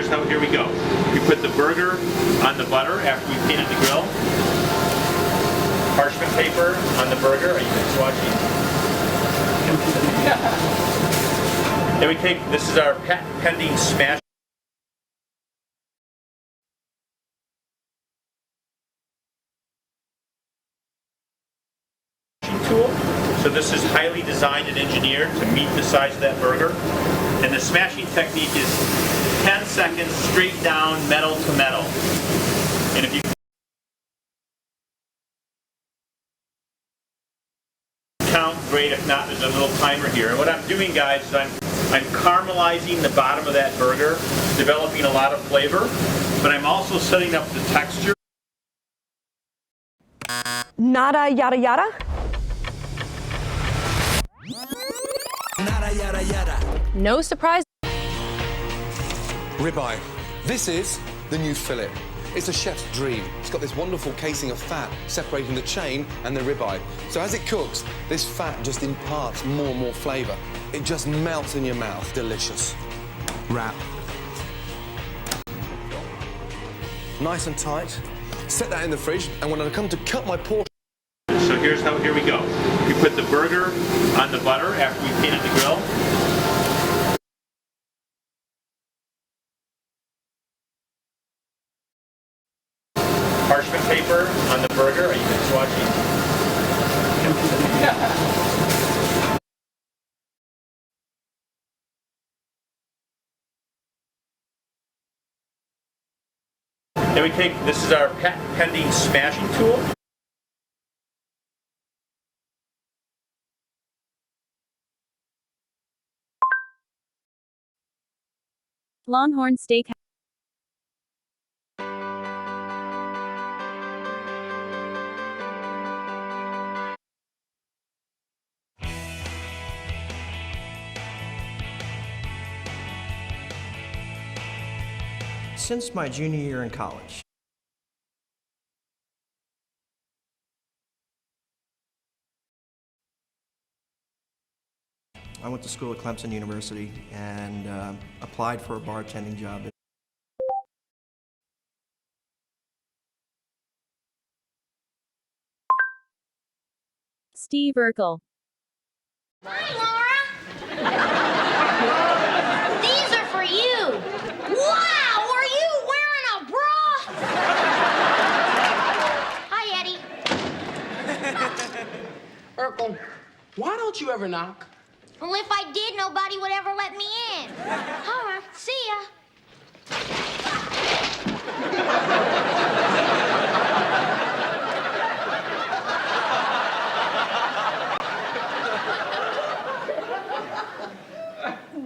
here we go. We put the burger on the butter after we painted the grill. Parchment paper on the burger. Are you guys watching? Then we take, this is our patent pending smash tool. So this is highly designed and engineered to meet the size of that burger. And the smashing technique is 10 seconds straight down, metal to metal. And if you count, great. If not, there's a little timer here. And what I'm doing, guys, is I'm caramelizing the bottom of that burger, developing a lot of flavor, but I'm also setting up the texture. Nada yada yada? Nada yada yada. No surprise. Ribeye. This is the new fillet. It's a chef's dream. It's got this wonderful casing of fat separating the chain and the ribeye. So as it cooks, this fat just imparts more and more flavour. It just melts in your mouth. Delicious. Wrap. Nice and tight. Set that in the fridge, and when I come to cut my portion... So here we go. We put the burger on the butter after we painted the grill. Parchment paper on the burger. Are you guys watching? Then we take, this is our patent pending smashing tool. Longhorn Steak. Since my junior year in college. I went to school at Clemson University and applied for a bartending job. Steve Urkel. Hi, Laura. These are for you. Wow, are you wearing a bra? Hi, Eddie. Urkel, why don't you ever knock? Well, if I did, nobody would ever let me in. All right, see ya.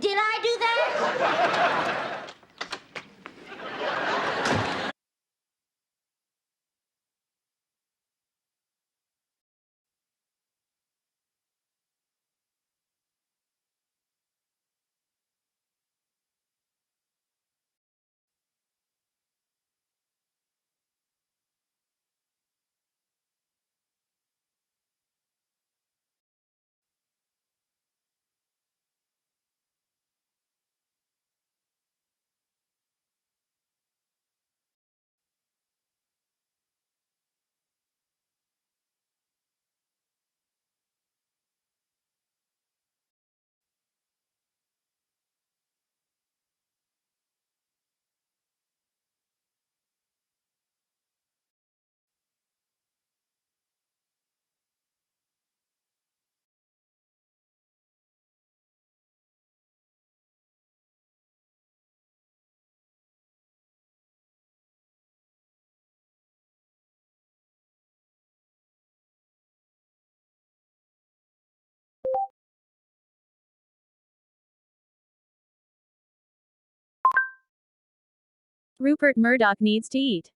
Did I do that? Rupert Murdoch needs to eat.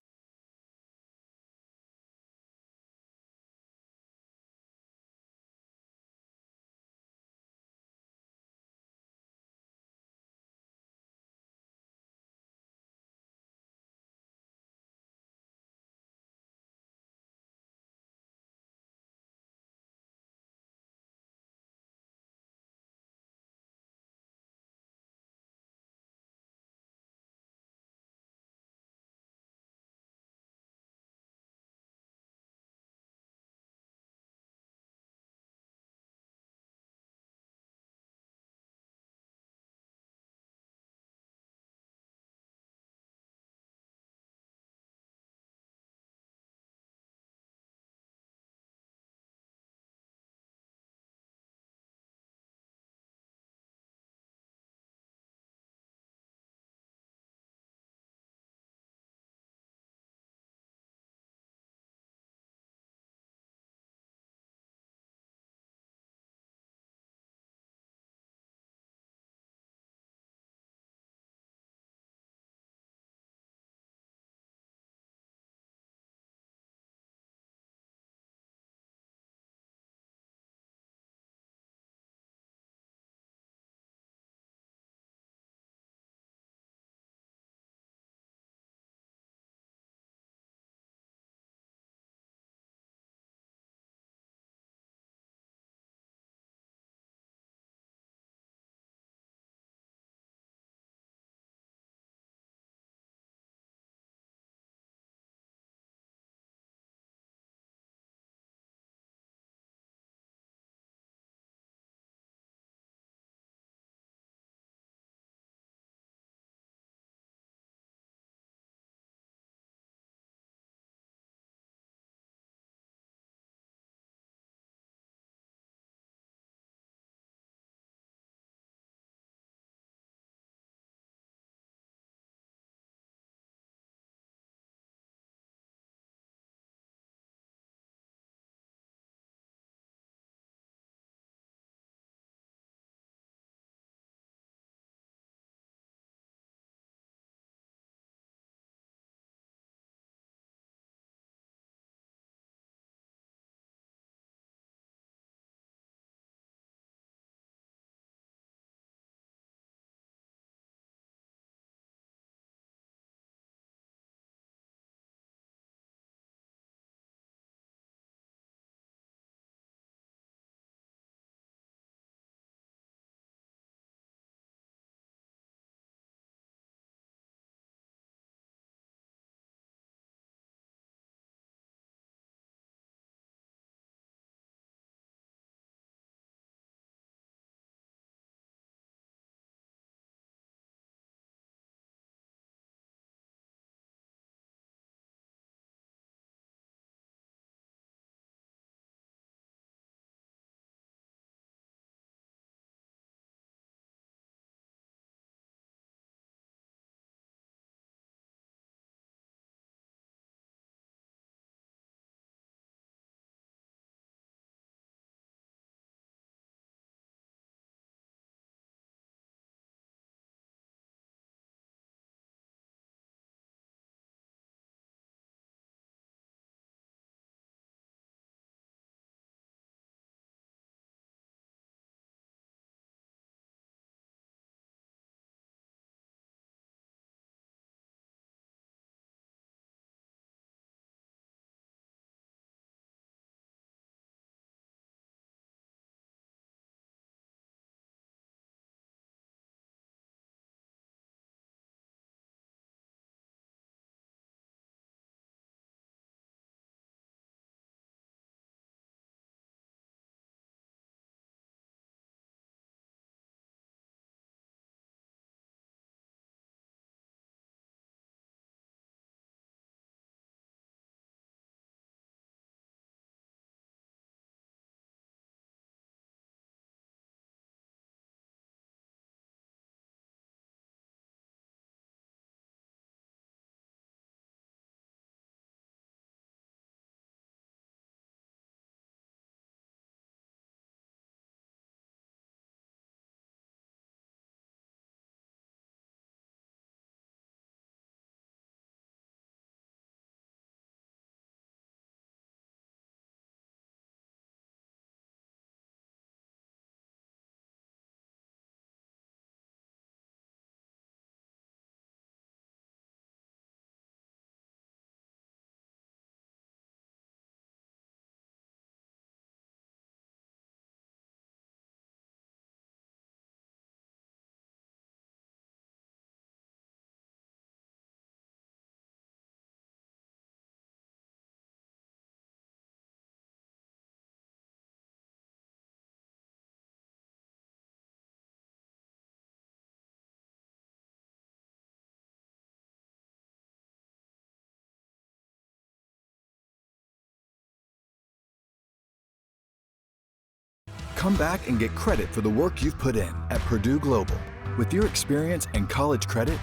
come back and get credit for the work you've put in at Purdue Global. With your experience and college credit,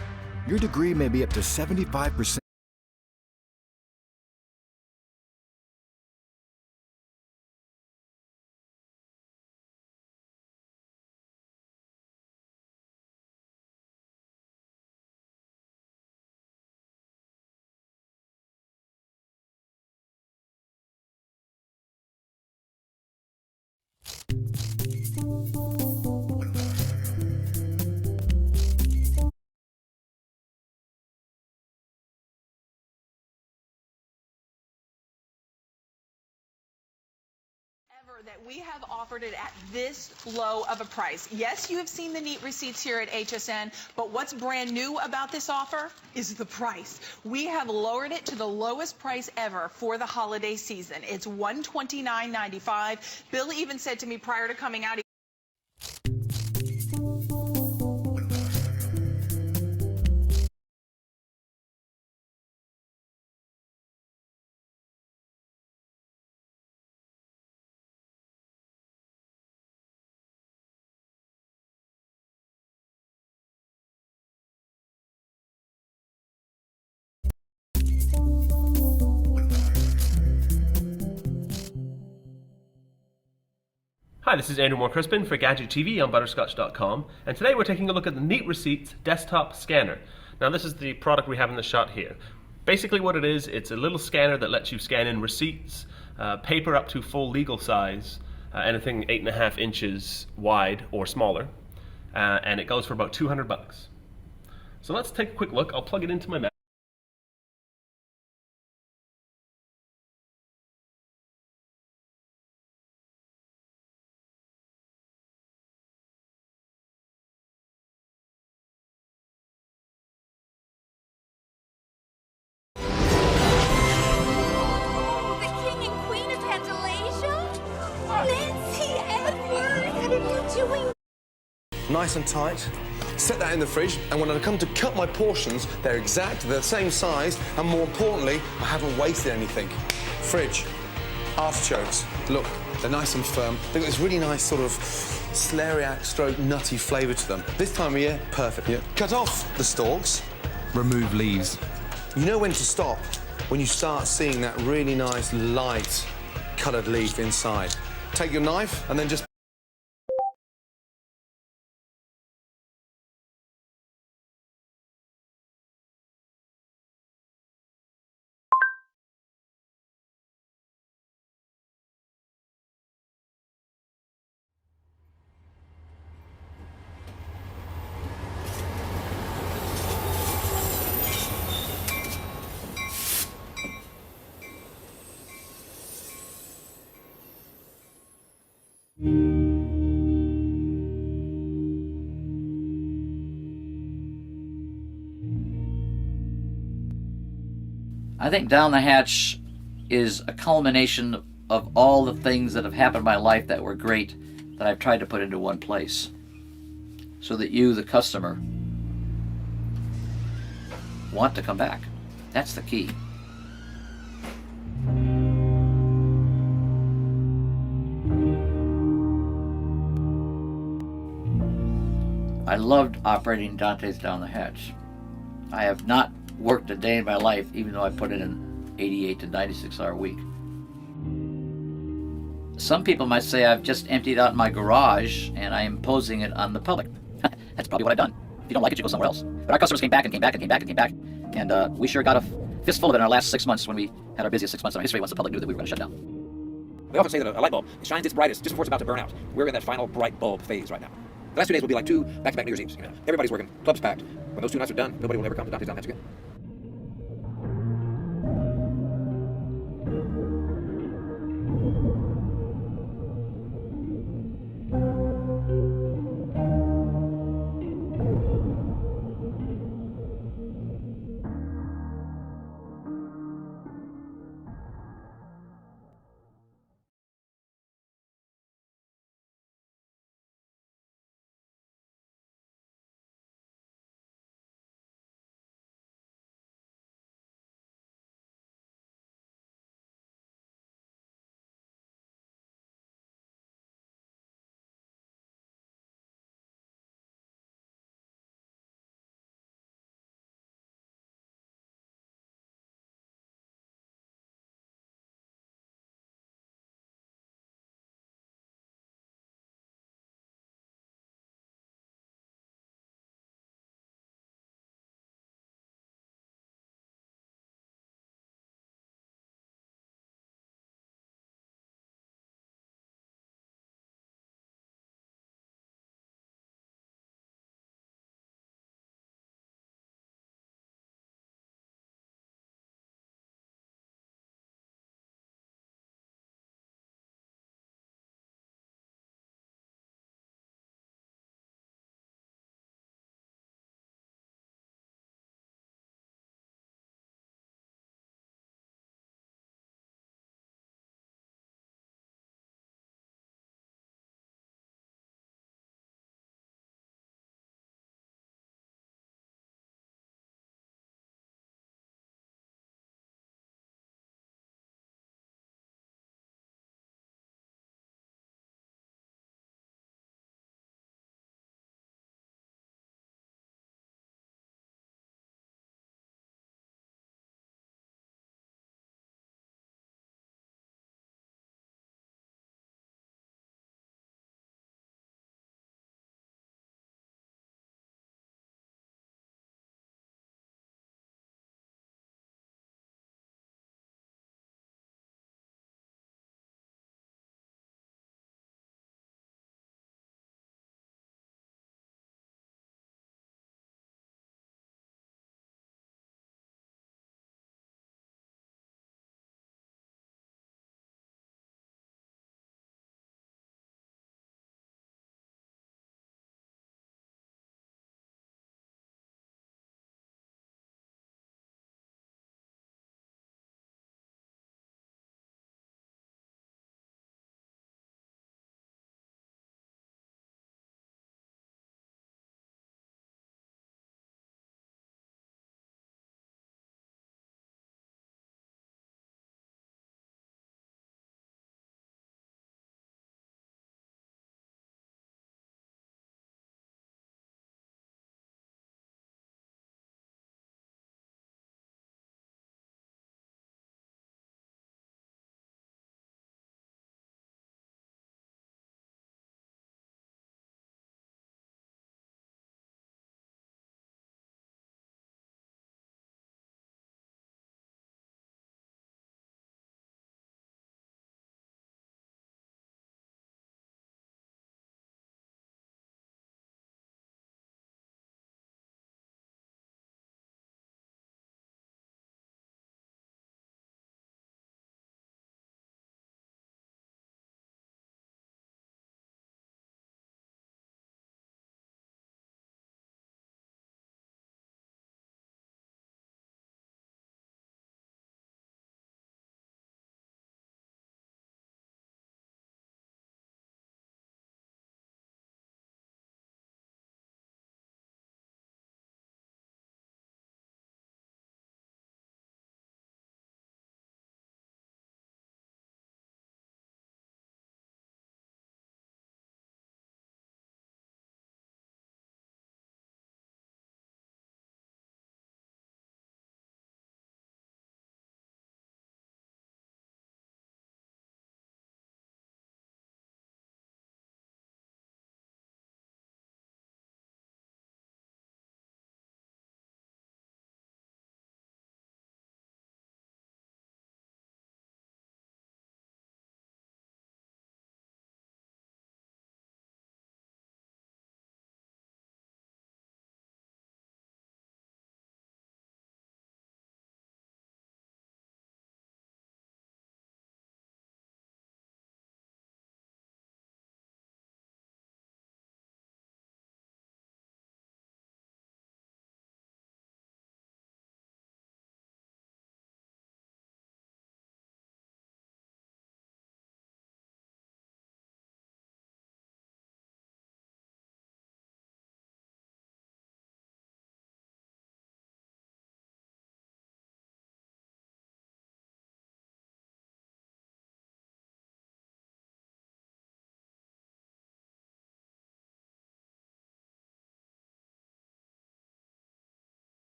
your degree may be up to 75%. That we have offered it at this low of a price. Yes, you have seen the neat receipts here at HSN, but what's brand new about this offer is the price. We have lowered it to the lowest price ever for the holiday season. It's $129.95. Bill even said to me prior to coming out, Hi, this is Andrew Moore Crispin for Gadget TV on Butterscotch.com, and today we're taking a look at the Neat Receipts desktop scanner. Now this is the product we have in the shot here. Basically what it is, it's a little scanner that lets you scan in receipts, paper up to full legal size, anything 8.5 inches wide or smaller, and it goes for about $200. So let's take a quick look. I'll plug it into my Mac. Nice and tight. Set that in the fridge, and when I come to cut my portions, they're exact, they're the same size, and more importantly, I haven't wasted anything. Fridge. Artichokes. Look, they're nice and firm. They've got this really nice sort of celeriac stroke nutty flavour to them. This time of year, perfect. Yeah. Cut off the stalks. Remove leaves. You know when to stop, when you start seeing that really nice, light, coloured leaf inside. Take your knife and then just I think Down the Hatch is a culmination of all the things that have happened in my life that were great that I've tried to put into one place so that you, the customer, want to come back. That's the key. I loved operating Dante's Down the Hatch. I have not worked a day in my life, even though I put in an 88 to 96 hour week. Some people might say I've just emptied out my garage and I am imposing it on the public. That's probably what I've done. If you don't like it, you go somewhere else. But our customers came back and came back and came back and came back. And we sure got a fistful of it in our last 6 months when we had our busiest 6 months in our history once the public knew that we were going to shut down. They often say that a light bulb shines its brightest just before it's about to burn out. We're in that final bright bulb phase right now. The last 2 days will be like 2 back-to-back New Year's Eves. You know, everybody's working, club's packed. When those 2 nights are done, nobody will ever come to Dante's Down the Hatch again.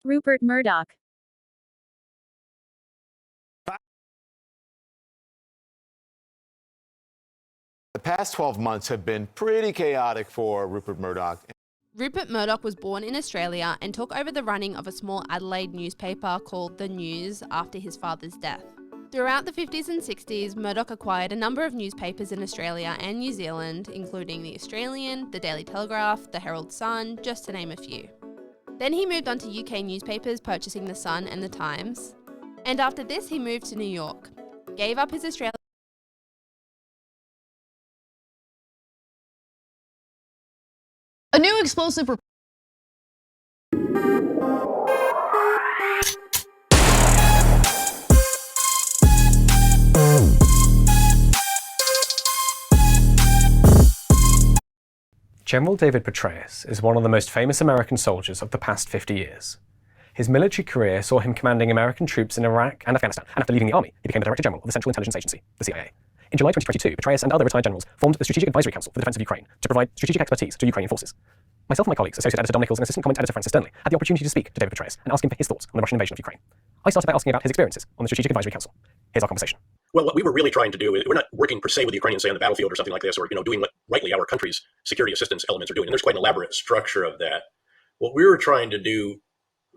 Rupert Murdoch. The past 12 months have been pretty chaotic for Rupert Murdoch. Rupert Murdoch was born in Australia and took over the running of a small Adelaide newspaper called The News after his father's death. Throughout the 50s and 60s, Murdoch acquired a number of newspapers in Australia and New Zealand, including The Australian, The Daily Telegraph, The Herald Sun, just to name a few. Then he moved on to UK newspapers, purchasing The Sun and The Times. And after this, he moved to New York, gave up his Australian A new explosive General David Petraeus is one of the most famous American soldiers of the past 50 years. His military career saw him commanding American troops in Iraq and Afghanistan, and after leaving the army, he became the Director General of the Central Intelligence Agency, the CIA. In July 2022, Petraeus and other retired generals formed the Strategic Advisory Council for the Defense of Ukraine to provide strategic expertise to Ukrainian forces. Myself and my colleagues, Associate Editor Dom Nichols and Assistant Comment Editor Francis Sternley, had the opportunity to speak to David Petraeus and ask him for his thoughts on the Russian invasion of Ukraine. I started by asking about his experiences on the Strategic Advisory Council. Here's our conversation. Well, what we were really trying to do is, we're not working per se with the Ukrainians, say, on the battlefield or something like this, or doing what rightly our country's security assistance elements are doing. And there's quite an elaborate structure of that. What we were trying to do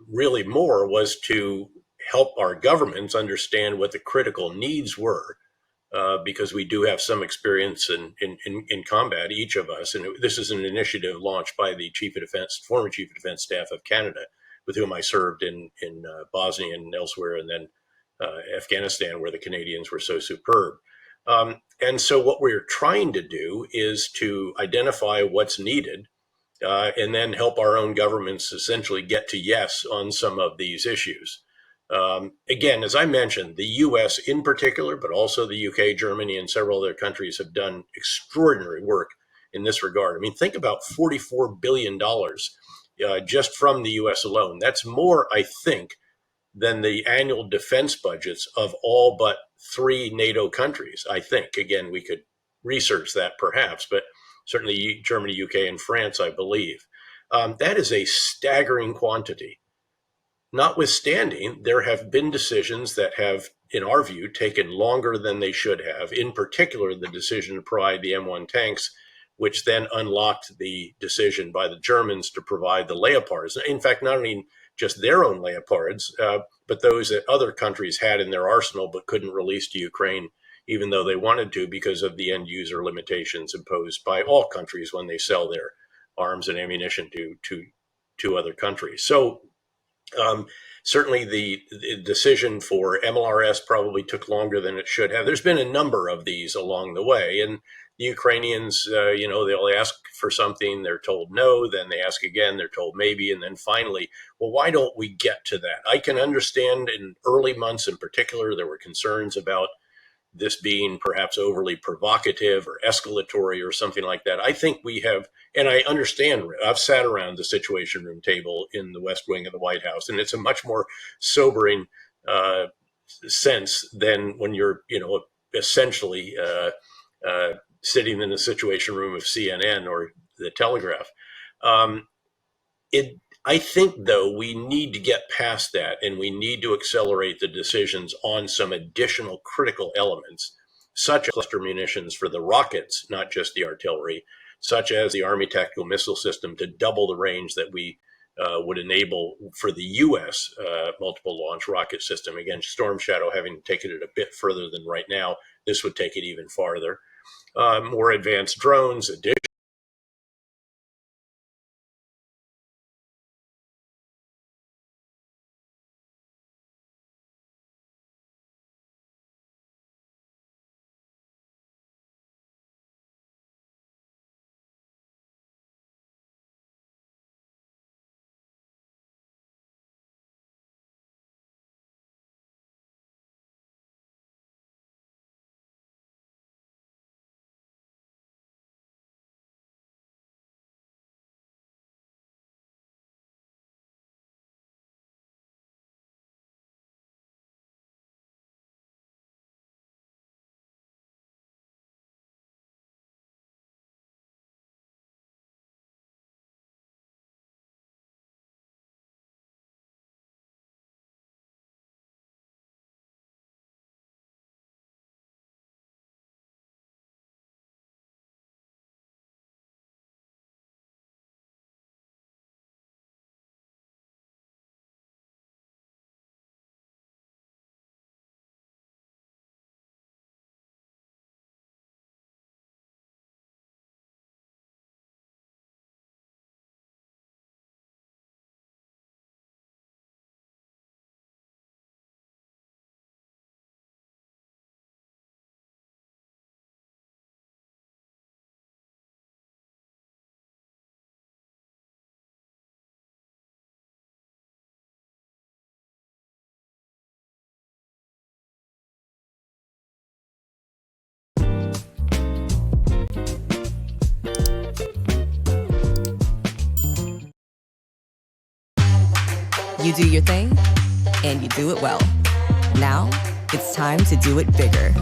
really more was to help our governments understand what the critical needs were, because we do have some experience in combat, each of us. And this is an initiative launched by the former Chief of Defense Staff of Canada, with whom I served in Bosnia and elsewhere, and then Afghanistan, where the Canadians were so superb. And so what we're trying to do is to identify what's needed, and then help our own governments essentially get to yes on some of these issues. Again, as I mentioned, the US in particular, but also the UK, Germany, and several other countries have done extraordinary work in this regard. I mean, think about $44 billion just from the US alone. That's more, I think, than the annual defense budgets of all but 3 NATO countries, I think. Again, we could research that perhaps, but certainly Germany, UK, and France, I believe. That is a staggering quantity. Notwithstanding, there have been decisions that have, in our view, taken longer than they should have, in particular the decision to provide the M1 tanks, which then unlocked the decision by the Germans to provide the Leopards. In fact, not only just their own Leopards, but those that other countries had in their arsenal but couldn't release to Ukraine, even though they wanted to, because of the end user limitations imposed by all countries when they sell their arms and ammunition to other countries. So certainly the decision for MLRS probably took longer than it should have. There's been a number of these along the way, and the Ukrainians, they'll ask for something, they're told no, then they ask again, they're told maybe, and then finally, well, why don't we get to that? I can understand in early months in particular, there were concerns about this being perhaps overly provocative or escalatory or something like that. I think we have, and I understand, I've sat around the Situation Room table in the West Wing of the White House, and it's a much more sobering sense than when you're, essentially sitting in the Situation Room of CNN or the Telegraph. I think, though, we need to get past that, and we need to accelerate the decisions on some additional critical elements, such as cluster munitions for the rockets, not just the artillery, such as the Army Tactical Missile System to double the range that we would enable for the U.S. Multiple launch rocket system. Again, Storm Shadow having taken it a bit further than right now, this would take it even farther. More advanced drones, additional You do your thing, and you do it well. Now, it's time to do it bigger.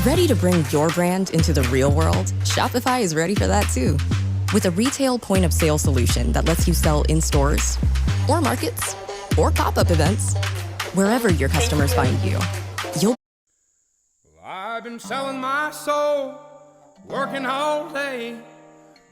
Ready to bring your brand into the real world? Shopify is ready for that too. With a retail point of sale solution that lets you sell in stores, or markets, or pop-up events, wherever your customers find you. I've been selling my soul, working all day,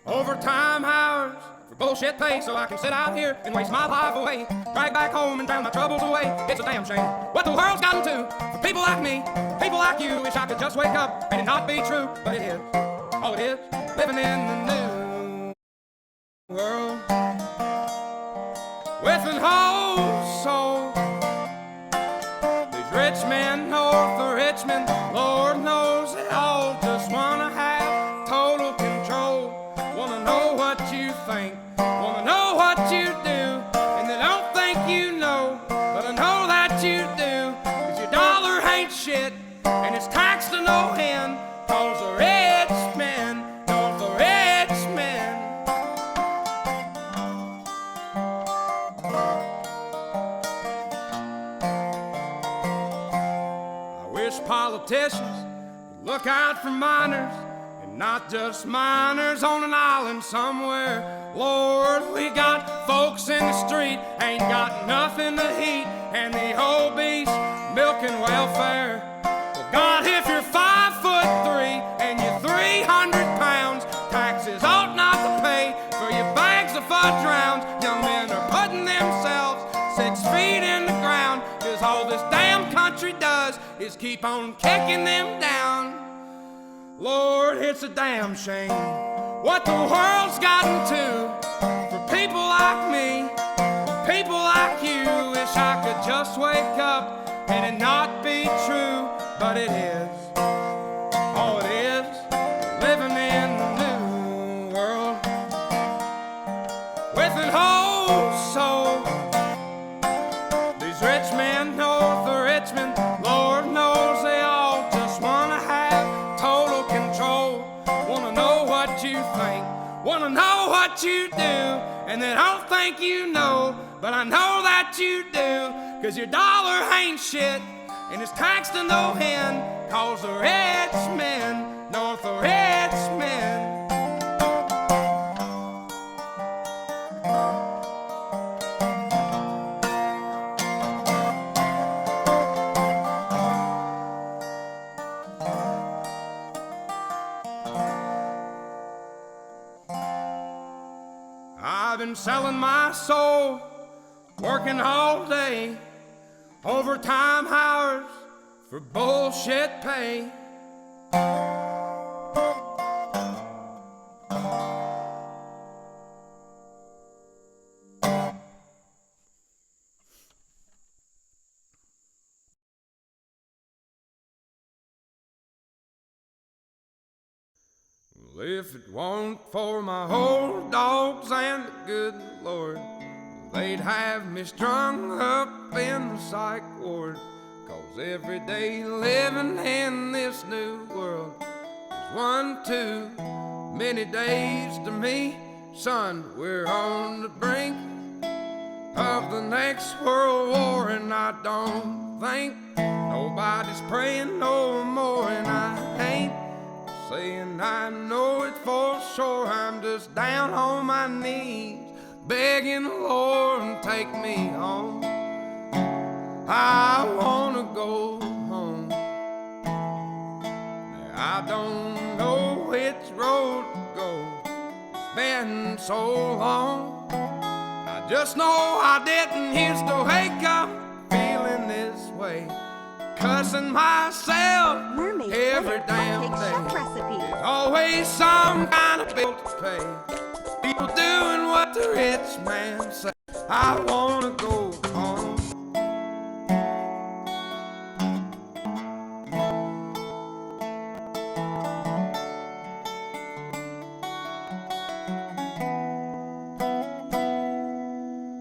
overtime hours for bullshit pay, so I can sit out here and waste my life away, drag back home and drown my troubles away. It's a damn shame what the world's gotten to for people like me, people like you. Wish I could just wake up and it not be true, but it is. Oh, it is living in the new world with an whole soul. These rich men north of Richmond, Lord knows they all just wanna have total control. Wanna know what you think, wanna know what you do, and they don't think you know, but I know that you do. 'Cause your dollar ain't shit, and it's taxed to no end. 'Cause the rich men, north of Richmond. I wish politicians would look out for minors, and not just minors on an island somewhere. Lord, we got folks in the street, ain't got nothing to eat, and the obese milking welfare. Well, God, if you're 5'3" and you're 300 pounds, taxes ought not to pay for your bags of fudge rounds. Young men are putting themselves 6 feet in the ground, 'cause all this damn country does is keep on kicking them down. Lord, it's a damn shame what the world's gotten to for people like me, people like you. Wish I could just wake up and it not be true, but it is. Oh, it is living in the new world with an whole soul. These rich men north of Richmond, Lord knows they all just wanna have total control. Wanna know what you think, wanna know what you do, and they don't think you know, but I know that you do. 'Cause your dollar ain't shit, and it's taxed to no end. 'Cause the rich men, north of Richmond. I've been selling my soul, working all day, overtime hours for bullshit pay. Well, if it weren't for my old dogs and the good Lord, they'd have me strung up in the psych ward. 'Cause every day living in this new world is one too many days to me. Son, we're on the brink of the next world war, and I don't think nobody's praying no more. And I ain't saying I know it for sure, I'm just down on my knees begging the Lord to take me home. I wanna go home. Now, I don't know which road to go, it's been so long. I just know I didn't used to wake up feeling this way, cussing myself every damn day. There's always some kind of bill to pay, people doing what the rich man say. I wanna go home.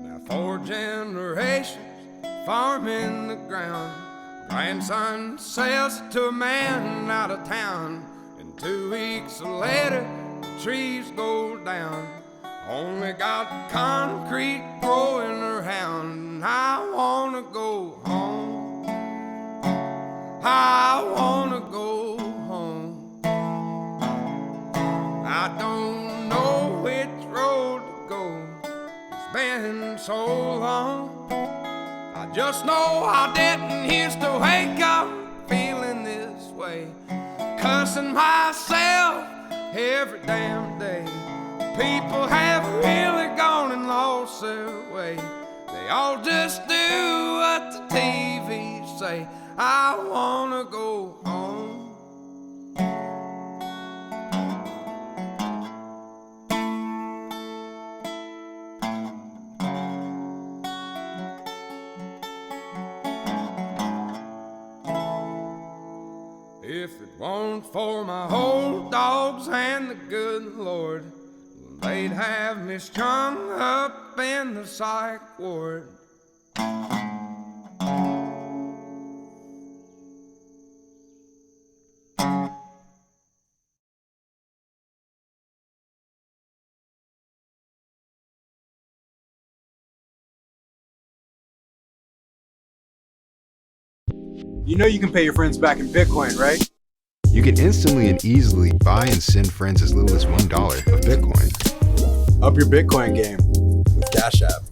Now 4 generations farming the ground, grandson sells it to a man out of town, and 2 weeks later the trees go down. Only got concrete growing around. on. I just know I didn't used to wake up feeling this way, cussing myself every damn day. People have really gone and lost their way. They all just do what the TV say. I wanna go home. If it weren't for my old dogs and the good Lord, they'd have me strung up in the psych ward. You know you can pay your friends back in Bitcoin, right? You can instantly and easily buy and send friends as little as $1 of Bitcoin. Up your Bitcoin game with Cash App.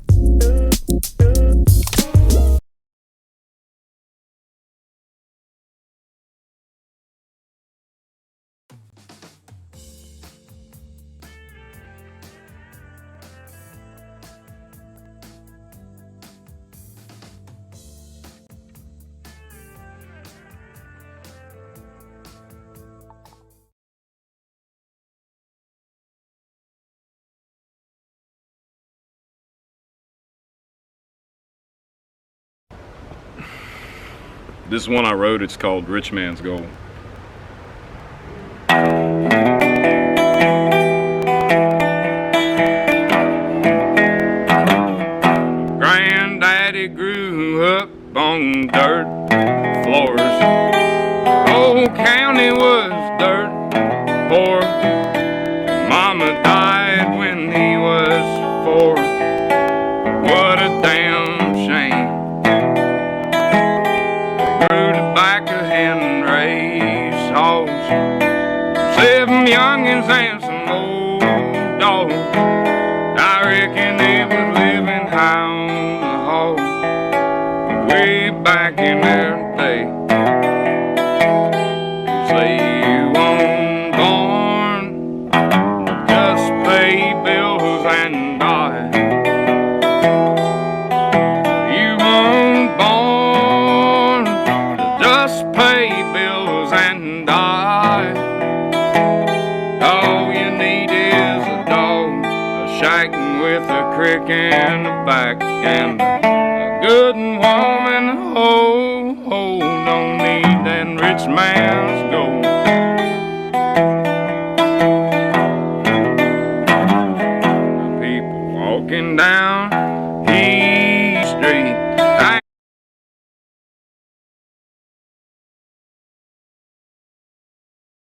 This one I wrote, it's called Rich Man's Goal. Granddaddy grew up on dirt floors. Old county was dirt poor. Mama died when he was 4. What a damn shame. Grew tobacco and raised hogs, 7 youngins and some old dogs. I reckon they was living high on the hog way back in their day. Say you weren't born to just pay bills and die. You weren't born just pay bills and die. All you need is a dog, a shack with a crick in the back, and a good woman. Oh, don't need that rich man's